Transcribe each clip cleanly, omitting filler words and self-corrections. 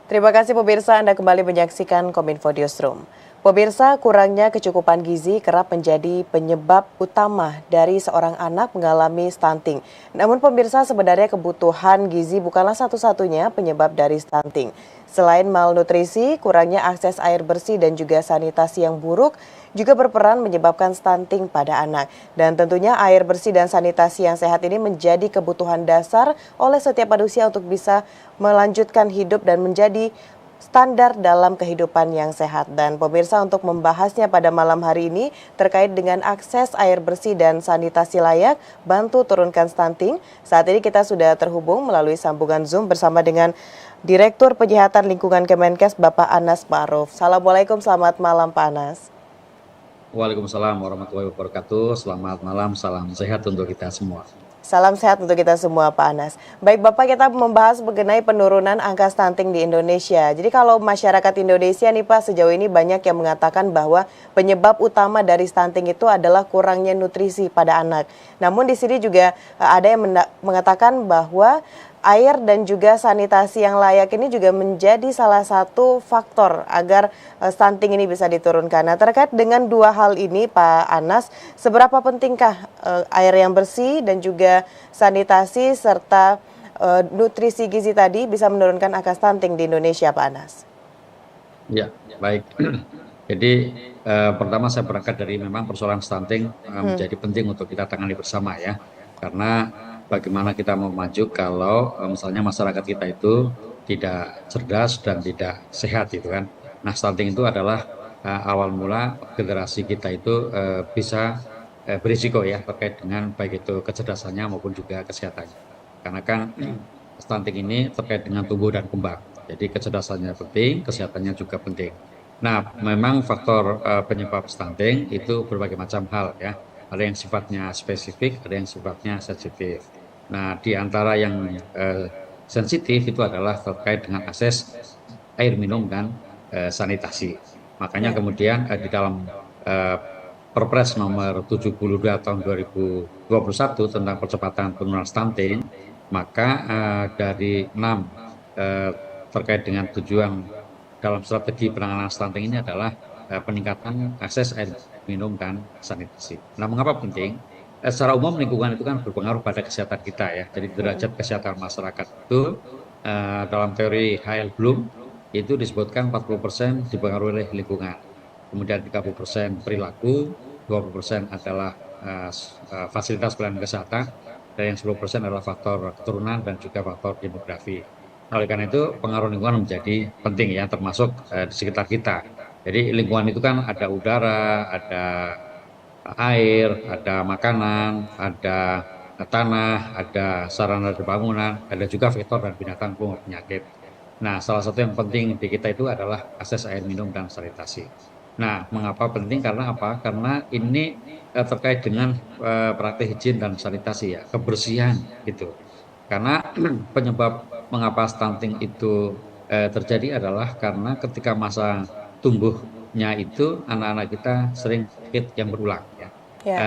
Terima kasih pemirsa, Anda kembali menyaksikan Kominfo Newsroom. Pemirsa, kurangnya kecukupan gizi kerap menjadi penyebab utama dari seorang anak mengalami stunting. Namun pemirsa, sebenarnya kebutuhan gizi bukanlah satu-satunya penyebab dari stunting. Selain malnutrisi, kurangnya akses air bersih dan juga sanitasi yang buruk juga berperan menyebabkan stunting pada anak. Dan tentunya air bersih dan sanitasi yang sehat ini menjadi kebutuhan dasar oleh setiap manusia untuk bisa melanjutkan hidup dan menjadi standar dalam kehidupan yang sehat. Dan pemirsa, untuk membahasnya pada malam hari ini terkait dengan akses air bersih dan sanitasi layak bantu turunkan stunting. Saat ini kita sudah terhubung melalui sambungan Zoom bersama dengan Direktur Penyihatan Lingkungan Kemenkes Bapak Anas Ma'ruf. Assalamualaikum, selamat malam Pak Anas. Waalaikumsalam warahmatullahi wabarakatuh. Selamat malam, salam sehat untuk kita semua. Salam sehat untuk kita semua Pak Anas. Baik Bapak, kita membahas mengenai penurunan angka stunting di Indonesia. Jadi kalau masyarakat Indonesia nih Pak, sejauh ini banyak yang mengatakan bahwa penyebab utama dari stunting itu adalah kurangnya nutrisi pada anak. Namun di sini juga ada yang mengatakan bahwa air dan juga sanitasi yang layak ini juga menjadi salah satu faktor agar stunting ini bisa diturunkan. Nah, terkait dengan dua hal ini Pak Anas, seberapa pentingkah air yang bersih dan juga sanitasi serta nutrisi gizi tadi bisa menurunkan angka stunting di Indonesia Pak Anas? Ya, baik. Jadi pertama saya berangkat dari memang persoalan stunting menjadi penting untuk kita tangani bersama ya. Karena bagaimana kita mau maju kalau misalnya masyarakat kita itu tidak cerdas dan tidak sehat gitu kan. Nah, stunting itu adalah awal mula generasi kita itu bisa berisiko ya terkait dengan baik itu kecerdasannya maupun juga kesehatannya. Karena kan stunting ini terkait dengan tumbuh dan kembang. Jadi kecerdasannya penting, kesehatannya juga penting. Nah, memang faktor penyebab stunting itu berbagai macam hal ya. Ada yang sifatnya spesifik, ada yang sifatnya sensitif. Nah, di antara yang sensitif itu adalah terkait dengan akses air minum dan sanitasi. Makanya kemudian di dalam Perpres nomor 72 tahun 2021 tentang percepatan penurunan stunting, maka dari 6 terkait dengan tujuan dalam strategi penanganan stunting ini adalah peningkatan akses air minum dan sanitasi. Nah, mengapa penting? Secara umum lingkungan itu kan berpengaruh pada kesehatan kita ya. Jadi derajat kesehatan masyarakat itu dalam teori H.L. Bloom itu disebutkan 40% dipengaruhi oleh lingkungan. Kemudian 30% perilaku, 20% adalah fasilitas pelayanan kesehatan, dan yang 10% adalah faktor keturunan dan juga faktor demografi. Oleh karena itu pengaruh lingkungan menjadi penting ya, termasuk di sekitar kita. Jadi lingkungan itu kan ada udara, ada air, ada makanan, ada tanah, ada sarana dan bangunan, ada juga vektor dan binatang penyakit. Nah, salah satu yang penting di kita itu adalah akses air minum dan sanitasi. Nah, mengapa penting? Karena apa? Karena ini terkait dengan praktek higien dan sanitasi ya, kebersihan gitu. Karena penyebab mengapa stunting itu terjadi adalah karena ketika masa tumbuhnya itu anak-anak kita sering sakit yang berulang ya.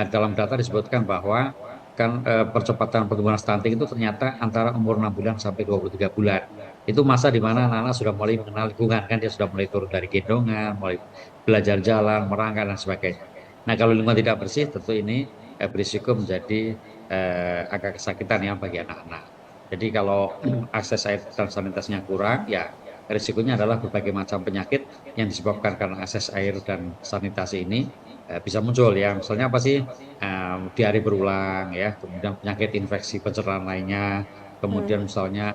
Dalam data disebutkan bahwa kan percepatan pertumbuhan stunting itu ternyata antara umur 6 bulan sampai 23 bulan. Itu masa di mana anak-anak sudah mulai mengenal lingkungan kan, dia sudah mulai turun dari gendongan, mulai belajar jalan, merangkak dan sebagainya. Nah, kalau lingkungan tidak bersih tentu ini berisiko menjadi angka kesakitan ya bagi anak-anak. Jadi kalau akses air dan sanitasinya kurang, ya risikonya adalah berbagai macam penyakit yang disebabkan karena akses air dan sanitasi ini bisa muncul ya. Misalnya apa sih? Diare berulang ya, kemudian penyakit infeksi pencernaan lainnya, kemudian misalnya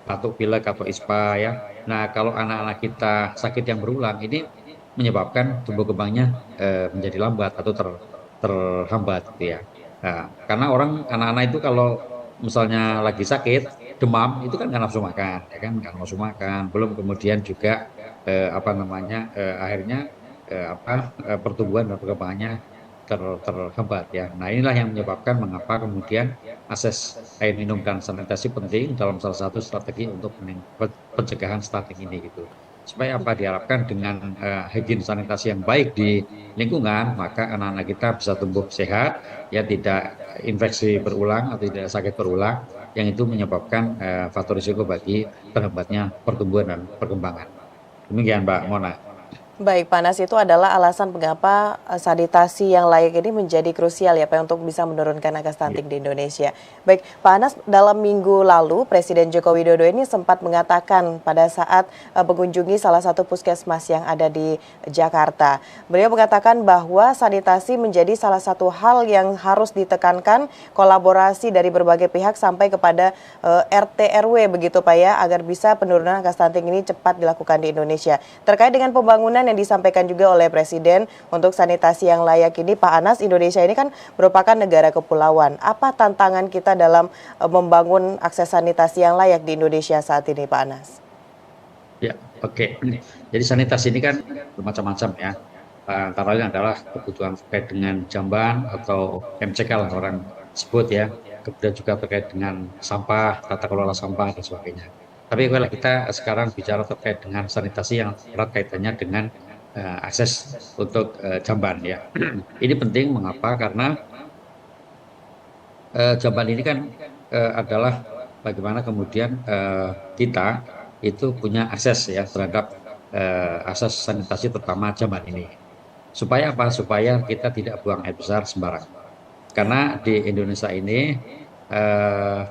batuk pilek atau ispa ya. Nah, kalau anak-anak kita sakit yang berulang ini menyebabkan tumbuh kembangnya menjadi lambat atau terhambat gitu ya. Nah, karena anak-anak itu kalau misalnya lagi sakit, demam itu kan nggak nafsu makan, ya kan nggak nafsu makan. Belum kemudian juga akhirnya pertumbuhan dan perkembangannya terhambat ya. Nah, inilah yang menyebabkan mengapa kemudian akses air minum dan sanitasi penting dalam salah satu strategi untuk pencegahan stunting ini gitu. Supaya apa, diharapkan dengan higien sanitasi yang baik di lingkungan, maka anak-anak kita bisa tumbuh sehat, ya tidak infeksi berulang atau tidak sakit berulang, yang itu menyebabkan faktor risiko bagi terhambatnya pertumbuhan dan perkembangan. Demikian Mbak Mona. Baik, Pak Anas, itu adalah alasan mengapa sanitasi yang layak ini menjadi krusial ya Pak untuk bisa menurunkan angka stunting di Indonesia. Baik, Pak Anas, dalam minggu lalu Presiden Joko Widodo ini sempat mengatakan pada saat mengunjungi salah satu puskesmas yang ada di Jakarta. Beliau mengatakan bahwa sanitasi menjadi salah satu hal yang harus ditekankan, kolaborasi dari berbagai pihak sampai kepada RT RW begitu Pak ya, agar bisa penurunan angka stunting ini cepat dilakukan di Indonesia. Terkait dengan pembangunan yang disampaikan juga oleh Presiden untuk sanitasi yang layak ini, Pak Anas, Indonesia ini kan merupakan negara kepulauan. Apa tantangan kita dalam membangun akses sanitasi yang layak di Indonesia saat ini, Pak Anas? Ya, oke. Jadi sanitasi ini kan bermacam-macam ya. Antara lain adalah kebutuhan terkait dengan jamban atau MCK lah orang sebut ya. Kemudian juga terkait dengan sampah, tata kelola sampah dan sebagainya. Tapi kalau kita sekarang bicara terkait dengan sanitasi yang erat kaitannya dengan akses untuk jamban ya. Ini penting mengapa? Karena jamban ini kan adalah bagaimana kemudian kita itu punya akses ya terhadap akses sanitasi terutama jamban ini. Supaya apa? Supaya kita tidak buang air besar sembarangan. Karena di Indonesia ini eh,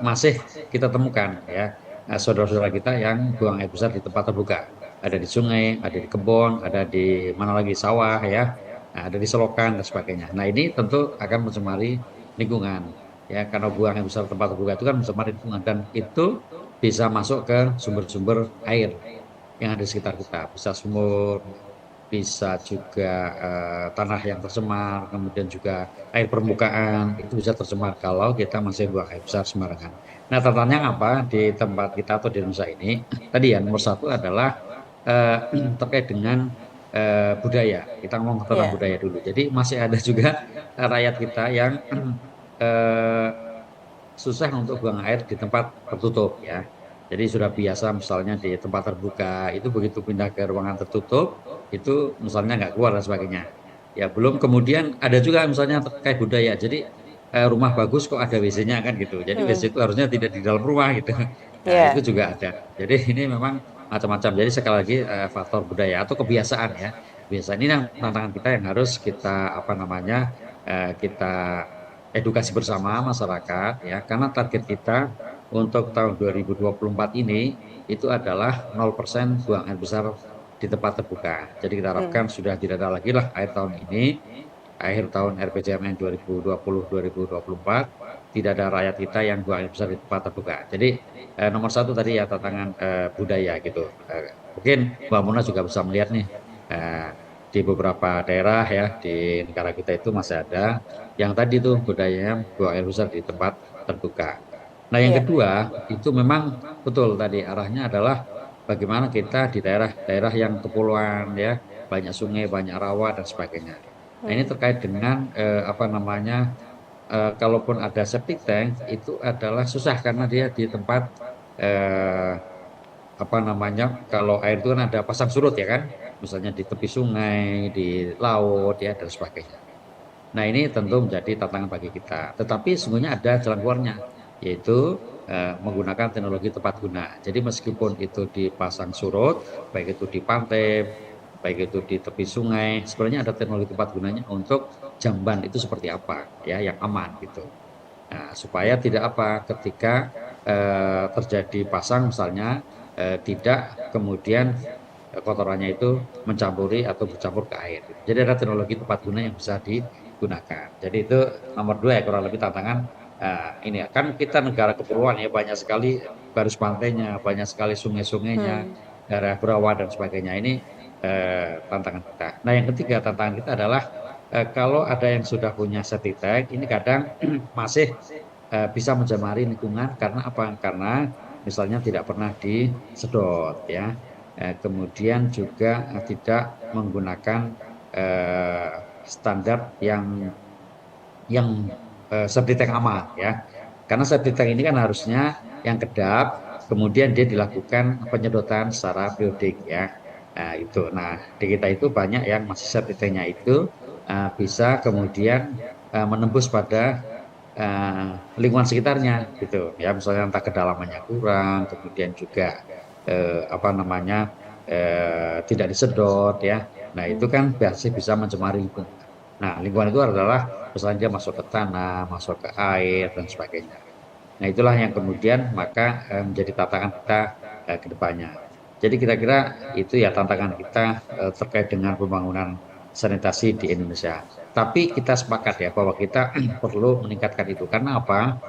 masih kita temukan ya saudara-saudara kita yang buang air besar di tempat terbuka. Ada di sungai, ada di kebun, ada di mana lagi sawah ya, ada di selokan dan sebagainya. Nah ini tentu akan mencemari lingkungan ya karena buang air besar di tempat terbuka itu kan mencemari lingkungan dan itu bisa masuk ke sumber-sumber air yang ada di sekitar kita, bisa sumur, bisa juga tanah yang tercemar, kemudian juga air permukaan itu bisa tercemar kalau kita masih buang air besar sembarangan. Nah, tantangannya apa di tempat kita atau di Indonesia ini? Tadi ya nomor satu adalah eh, terkait dengan budaya. Kita ngomong tentang Ya. budaya dulu. Jadi masih ada juga rakyat kita yang eh, susah untuk buang air di tempat tertutup ya. Jadi sudah biasa misalnya di tempat terbuka itu begitu pindah ke ruangan tertutup itu misalnya nggak keluar dan sebagainya. Ya belum kemudian ada juga misalnya terkait budaya. Jadi rumah bagus kok ada WC-nya kan gitu. Jadi WC Mm-mm. itu harusnya tidak di dalam rumah gitu. Nah itu Ya. juga ada. Jadi ini memang macam-macam. Jadi sekali lagi faktor budaya atau kebiasaan ya. Kebiasaan ini yang tantangan kita yang harus kita apa namanya kita edukasi bersama masyarakat ya karena target kita untuk tahun 2024 ini itu adalah 0% buang air besar di tempat terbuka. Jadi kita harapkan Mm. sudah tidak ada lagi lah akhir tahun ini, akhir tahun RPJMN 2020-2024 tidak ada rakyat kita yang buang air besar di tempat terbuka. Jadi nomor satu tadi ya tantangan budaya gitu. Mungkin Mbak Mona juga bisa melihat nih eh, di beberapa daerah ya di negara kita itu masih ada yang tadi tuh budayanya buang air besar di tempat terbuka. Nah, yang Iya. kedua itu memang betul tadi arahnya adalah bagaimana kita di daerah-daerah yang kepulauan ya, banyak sungai, banyak rawa dan sebagainya. Nah, ini Mm. terkait dengan apa namanya kalaupun ada septic tank itu adalah susah karena dia di tempat eh, apa namanya kalau air itu kan ada pasang surut ya kan, misalnya di tepi sungai, di laut ya dan sebagainya. Nah, ini tentu menjadi tantangan bagi kita. Tetapi sesungguhnya ada jalan keluarnya, yaitu menggunakan teknologi tepat guna. Jadi meskipun itu dipasang surut, baik itu di pantai, baik itu di tepi sungai, sebenarnya ada teknologi tepat gunanya untuk jamban itu seperti apa, ya, yang aman gitu. Nah, supaya tidak apa ketika terjadi pasang misalnya tidak kemudian kotorannya itu mencampuri atau bercampur ke air. Jadi ada teknologi tepat guna yang bisa digunakan. Jadi itu nomor dua ya kurang lebih tantangan ini ya. Kan kita negara kepulauan ya banyak sekali garis pantainya, banyak sekali sungai-sungainya, Hmm. daerah berawa dan sebagainya. Ini tantangan kita. Nah yang ketiga tantangan kita adalah kalau ada yang sudah punya septic tank, ini kadang masih bisa mencemari lingkungan karena apa? Karena misalnya tidak pernah disedot ya. Kemudian juga tidak menggunakan eh, standar yang septic tank aman ya. Karena septic tank ini kan harusnya yang kedap, kemudian dia dilakukan penyedotan secara periodik ya. Nah, itu. Nah, di kita itu banyak yang masih septic tanknya itu bisa kemudian menembus pada lingkungan sekitarnya gitu ya, misalnya entah kedalamannya kurang, kemudian juga apa namanya tidak disedot ya. Nah itu kan pasti bisa mencemari lingkungan. Nah lingkungan itu adalah misalnya dia masuk ke tanah, masuk ke air dan sebagainya. Nah itulah yang kemudian maka menjadi tantangan kita ke depannya. Jadi kira-kira itu ya tantangan kita terkait dengan pembangunan sanitasi di Indonesia. Tapi kita sepakat ya bahwa kita perlu meningkatkan itu. Karena apa?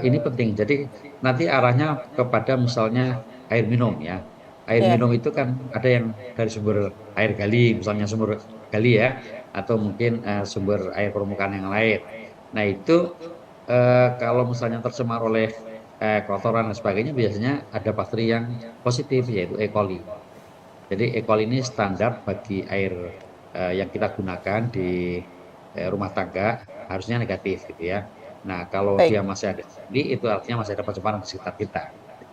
Ini penting. Jadi nanti arahnya kepada misalnya air minum ya. Air Ya, minum itu kan ada yang dari sumber air gali, misalnya sumber gali ya, atau mungkin sumber air permukaan yang lain. Nah itu kalau misalnya tercemar oleh kotoran dan sebagainya, biasanya ada bakteri yang positif yaitu E. coli. Jadi E. coli ini standar bagi air yang kita gunakan di rumah tangga harusnya negatif gitu ya. Nah kalau baik. dia masih ada itu artinya masih ada pencemaran di sekitar kita.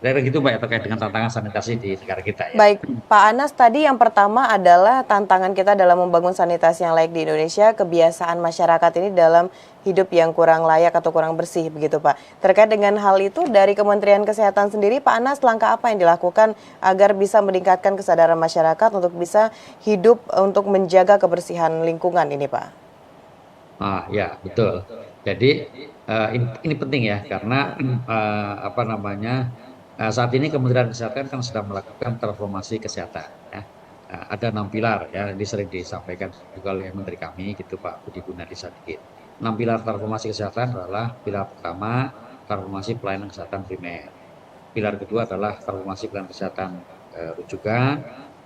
Kira gitu Mbak ya, terkait dengan tantangan sanitasi di negara kita ya. Baik, Pak Anas, tadi yang pertama adalah tantangan kita dalam membangun sanitasi yang layak di Indonesia, kebiasaan masyarakat ini dalam hidup yang kurang layak atau kurang bersih, begitu Pak. Terkait dengan hal itu, dari Kementerian Kesehatan sendiri, Pak Anas, langkah apa yang dilakukan agar bisa meningkatkan kesadaran masyarakat untuk bisa hidup untuk menjaga kebersihan lingkungan ini, Pak? Ya betul. Jadi ini penting ya karena apa namanya saat ini Kementerian Kesehatan kan sedang melakukan transformasi kesehatan. Ya. Ada 6 pilar ya, ini sering disampaikan juga oleh Menteri kami gitu Pak Budi Gunadi Sadikin. 6 pilar transformasi kesehatan adalah pilar pertama transformasi pelayanan kesehatan primer. Pilar kedua adalah transformasi pelayanan kesehatan rujukan.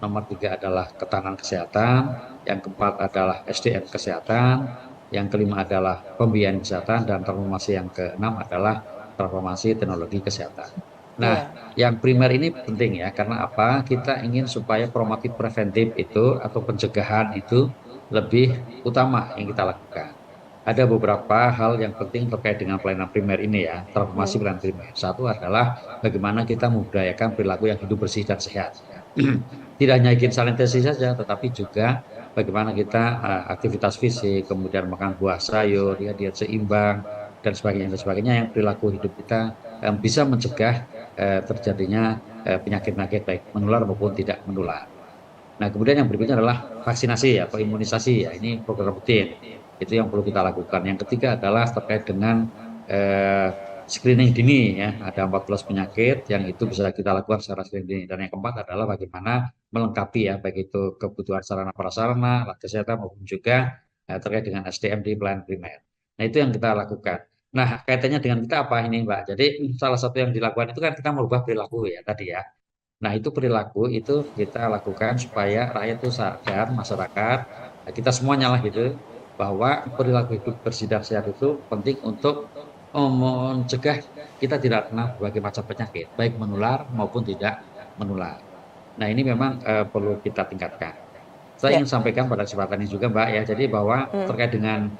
Nomor 3 adalah ketahanan kesehatan. Yang keempat adalah SDM kesehatan. Yang kelima adalah pembiayaan kesehatan dan transformasi yang keenam adalah transformasi teknologi kesehatan. Nah, Iya, yang primer ini penting ya, karena apa? Kita ingin supaya promotif preventif itu atau pencegahan itu lebih utama yang kita lakukan. Ada beberapa hal yang penting terkait dengan pelayanan primer ini ya, transformasi pelayanan primer. Satu adalah bagaimana kita membudayakan perilaku yang hidup bersih dan sehat. Tidak hanya higiene sanitasi saja, tetapi juga bagaimana kita aktivitas fisik, kemudian makan buah sayur, ya diet seimbang dan sebagainya yang perilaku hidup kita bisa mencegah terjadinya penyakit-penyakit baik menular maupun tidak menular. Nah, kemudian yang berikutnya adalah vaksinasi atau imunisasi ya, ini program rutin. Itu yang perlu kita lakukan. Yang ketiga adalah terkait dengan eh, screening dini ya, ada 14 penyakit yang itu bisa kita lakukan secara screening dini. Dan yang keempat adalah bagaimana melengkapi ya, baik itu kebutuhan sarana prasarana, alat kesehatan maupun juga terkait dengan SDM di pelayanan primer. Nah, itu yang kita lakukan. Nah, kaitannya dengan kita apa ini, Mbak? Jadi salah satu yang dilakukan itu kan kita merubah perilaku ya tadi ya. Nah, itu perilaku itu kita lakukan supaya rakyat itu sadar, masyarakat, kita semuanya lah gitu, bahwa perilaku hidup bersih dan sehat itu penting untuk mencegah kita tidak kena berbagai macam penyakit, baik menular maupun tidak menular. Nah, ini memang perlu kita tingkatkan. Saya ya. ingin sampaikan pada kesempatan ini juga, Mbak, ya, jadi bahwa Hmm. terkait dengan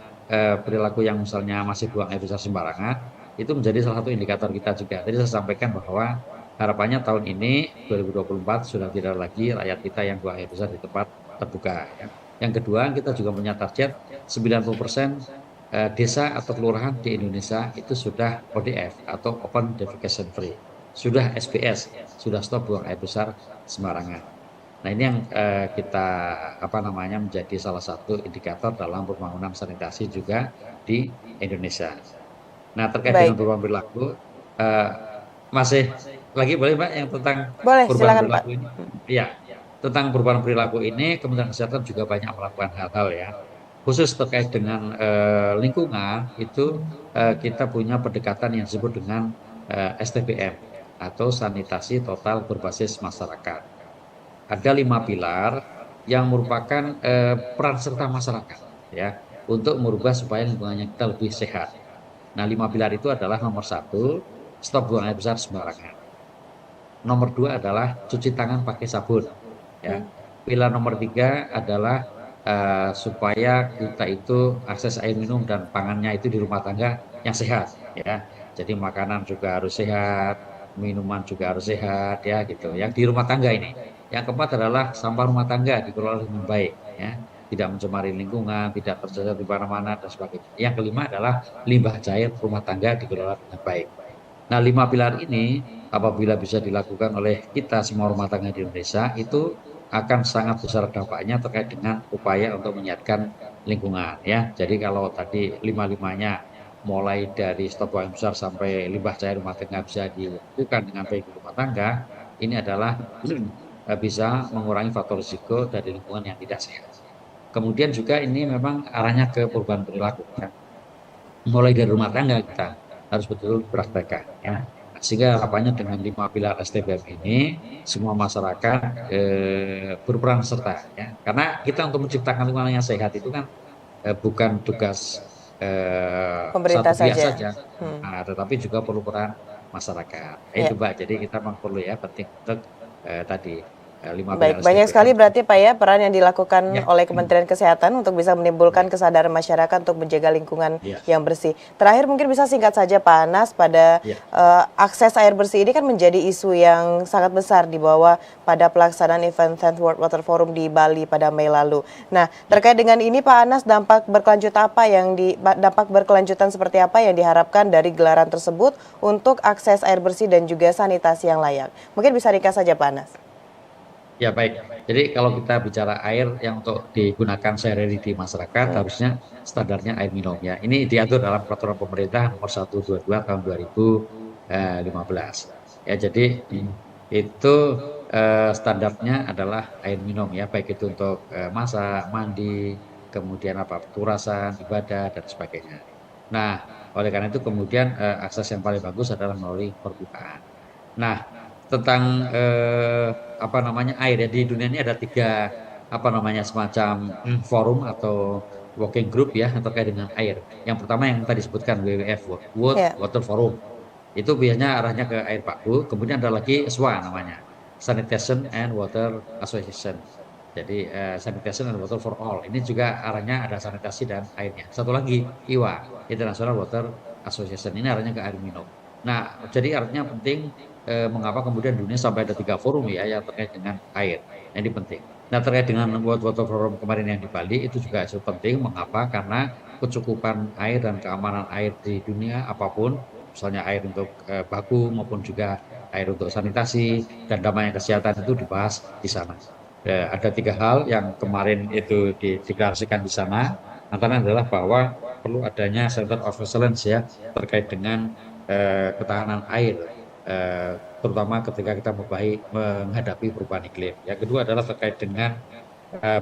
perilaku yang misalnya masih buang air besar sembarangan, itu menjadi salah satu indikator kita juga. Tadi saya sampaikan bahwa harapannya tahun ini 2024 sudah tidak lagi rakyat kita yang buang air besar di tempat terbuka. Ya. Yang kedua, kita juga punya target 90% desa atau kelurahan di Indonesia itu sudah ODF atau Open Defecation Free, sudah SPS, sudah stop buang air besar sembarangan. Nah ini yang kita apa namanya menjadi salah satu indikator dalam pembangunan sanitasi juga di Indonesia. Nah, terkait dengan Baik, perubahan perilaku, eh, masih lagi boleh Mbak yang tentang boleh perubahan silakan Pak. perilaku ini? Iya, tentang perubahan perilaku ini Kementerian Kesehatan juga banyak melakukan hal-hal ya. Khusus terkait dengan lingkungan itu kita punya pendekatan yang disebut dengan STBM atau sanitasi total berbasis masyarakat. Ada 5 pilar yang merupakan peran serta masyarakat ya untuk merubah supaya lingkungannya kita lebih sehat. Nah, 5 pilar itu adalah nomor 1, stop buang air besar sembarangan. Nomor 2 adalah cuci tangan pakai sabun. Ya. Hmm. Pilar nomor 3 adalah supaya kita itu akses air minum dan pangannya itu di rumah tangga yang sehat. Ya. Jadi makanan juga harus sehat, minuman juga harus sehat, ya gitu. Yang di rumah tangga ini. Yang keempat adalah sampah rumah tangga dikelola dengan baik. Ya. tidak mencemari lingkungan, tidak tersebar di mana-mana dan sebagainya. Yang kelima adalah limbah cair rumah tangga dikelola dengan baik. Nah, 5 pilar ini apabila bisa dilakukan oleh kita semua rumah tangga di Indonesia, itu akan sangat besar dampaknya terkait dengan upaya untuk menyehatkan lingkungan ya. Jadi kalau tadi lima-limanya mulai dari stok buang besar sampai limbah cair rumah tangga bisa dilakukan dengan baik di rumah tangga, ini adalah bisa mengurangi faktor risiko dari lingkungan yang tidak sehat. Kemudian juga ini memang arahnya ke perubahan perilaku ya. Mulai dari rumah tangga kita harus betul-betul praktekkan ya. Sehingga harapannya dengan 5 pilar STBM ini semua masyarakat berperan serta ya. Karena kita untuk menciptakan lingkungan yang sehat itu kan bukan tugas Pemerintah satu pihak saja. saja, tetapi juga perlu peran masyarakat. Ya. Itu Mbak, jadi kita memang perlu ya penting untuk tadi 5 Baik, pilar banyak STBM. sekali berarti Pak ya peran yang dilakukan Ya, oleh Kementerian Kesehatan untuk bisa menimbulkan kesadaran masyarakat untuk menjaga lingkungan ya, yang bersih. Terakhir mungkin bisa singkat saja Pak Anas pada ya. akses air bersih ini kan menjadi isu yang sangat besar dibawa pada pelaksanaan event 10th World Water Forum di Bali pada Mei lalu. Nah, terkait dengan ini Pak Anas, dampak berkelanjutan seperti apa yang diharapkan dari gelaran tersebut untuk akses air bersih dan juga sanitasi yang layak? Mungkin bisa ringkas saja Pak Anas. Ya baik, jadi kalau kita bicara air yang untuk digunakan sehari-hari di masyarakat harusnya standarnya air minum ya. Ini diatur dalam peraturan pemerintah nomor 122 tahun 2015. Ya jadi itu standarnya adalah air minum ya, baik itu untuk masak, mandi, kemudian turasan, ibadah dan sebagainya. Nah, oleh karena itu kemudian akses yang paling bagus adalah melalui perpipaan. Nah, tentang air ya, di dunia ini ada 3 semacam forum atau working group ya terkait dengan air. Yang pertama yang tadi disebutkan WWF, World Ya. Water Forum. Itu biasanya arahnya ke air baku. Kemudian ada lagi SWA namanya, Sanitation and Water Association. Jadi Sanitation and Water for All. Ini juga arahnya ada sanitasi dan airnya. Satu lagi IWA, International Water Association. Ini arahnya ke air minum. Nah, jadi artinya penting mengapa kemudian dunia sampai ada 3 forum ya yang terkait dengan air. Ini penting. Nah, terkait dengan World Water Forum kemarin yang di Bali itu juga cukup penting. Mengapa? Karena kecukupan air dan keamanan air di dunia apapun, misalnya air untuk baku maupun juga air untuk sanitasi dan damai kesehatan itu dibahas di sana. Ada 3 hal yang kemarin itu dideklarasikan di sana. Antara adalah bahwa perlu adanya Center of Excellence ya terkait dengan ketahanan air, terutama ketika kita menghadapi perubahan iklim. Yang kedua adalah terkait dengan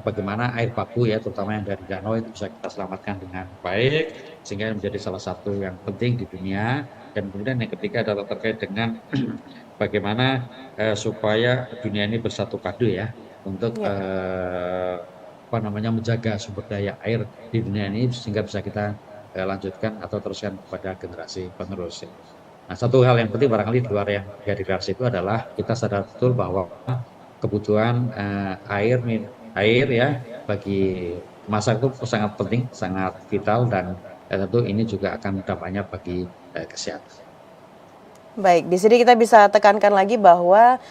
bagaimana air baku ya, terutama yang dari danau itu bisa kita selamatkan dengan baik, sehingga menjadi salah satu yang penting di dunia. Dan kemudian yang ketiga adalah terkait dengan bagaimana supaya dunia ini bersatu padu ya untuk menjaga sumber daya air di dunia ini sehingga bisa kita lanjutkan atau teruskan kepada generasi penerus. Nah, satu hal yang penting barangkali di luar yang deklarasi itu adalah kita sadar betul bahwa kebutuhan air ya bagi masa itu sangat penting, sangat vital dan tentu ini juga akan dampaknya bagi kesehatan. Baik, di sini kita bisa tekankan lagi bahwa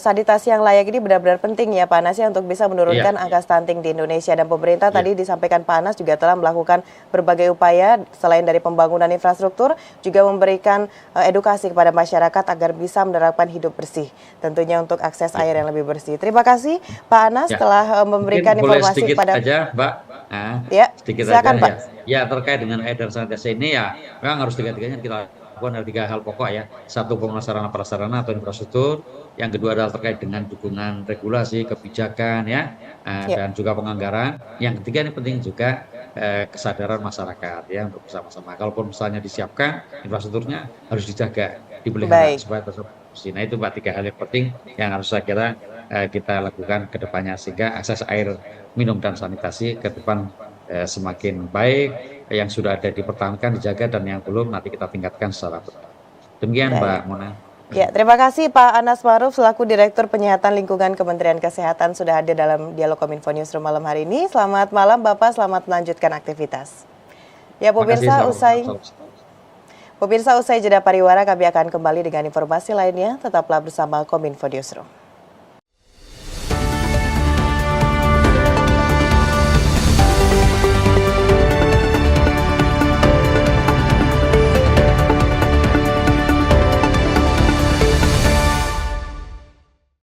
sanitasi yang layak ini benar-benar penting ya Pak Anas ya untuk bisa menurunkan angka stunting di Indonesia, dan pemerintah tadi disampaikan Pak Anas juga telah melakukan berbagai upaya selain dari pembangunan infrastruktur juga memberikan edukasi kepada masyarakat agar bisa menerapkan hidup bersih tentunya untuk akses air yang lebih bersih. Terima kasih Pak Anas telah memberikan informasi kepada aja Mbak. Sedikit silakan, aja Pak. ya terkait dengan air dan sanitasi ini ya memang harus tiga-tiganya kita ada 3 hal pokok ya. Satu, pembangunan sarana prasarana atau infrastruktur. Yang kedua adalah terkait dengan dukungan regulasi, kebijakan ya, dan juga penganggaran. Yang ketiga ini penting juga kesadaran masyarakat ya untuk bersama-sama. Kalaupun misalnya disiapkan infrastrukturnya harus dijaga, dipelihara supaya tetap bersih. Nah itu 3 hal yang penting yang harus saya kira kita lakukan ke depannya sehingga akses air minum dan sanitasi ke depan semakin baik. Yang sudah ada dipertahankan, dijaga, dan yang belum nanti kita tingkatkan secara bertahap. Demikian Mbak Mona. Ya, terima kasih Pak Anas Ma'ruf selaku Direktur Penyihatan Lingkungan Kementerian Kesehatan sudah hadir dalam Dialog Kominfo Newsroom malam hari ini. Selamat malam Bapak, selamat melanjutkan aktivitas. Ya, pemirsa usai jeda pariwara kami akan kembali dengan informasi lainnya. Tetaplah bersama Kominfo Newsroom.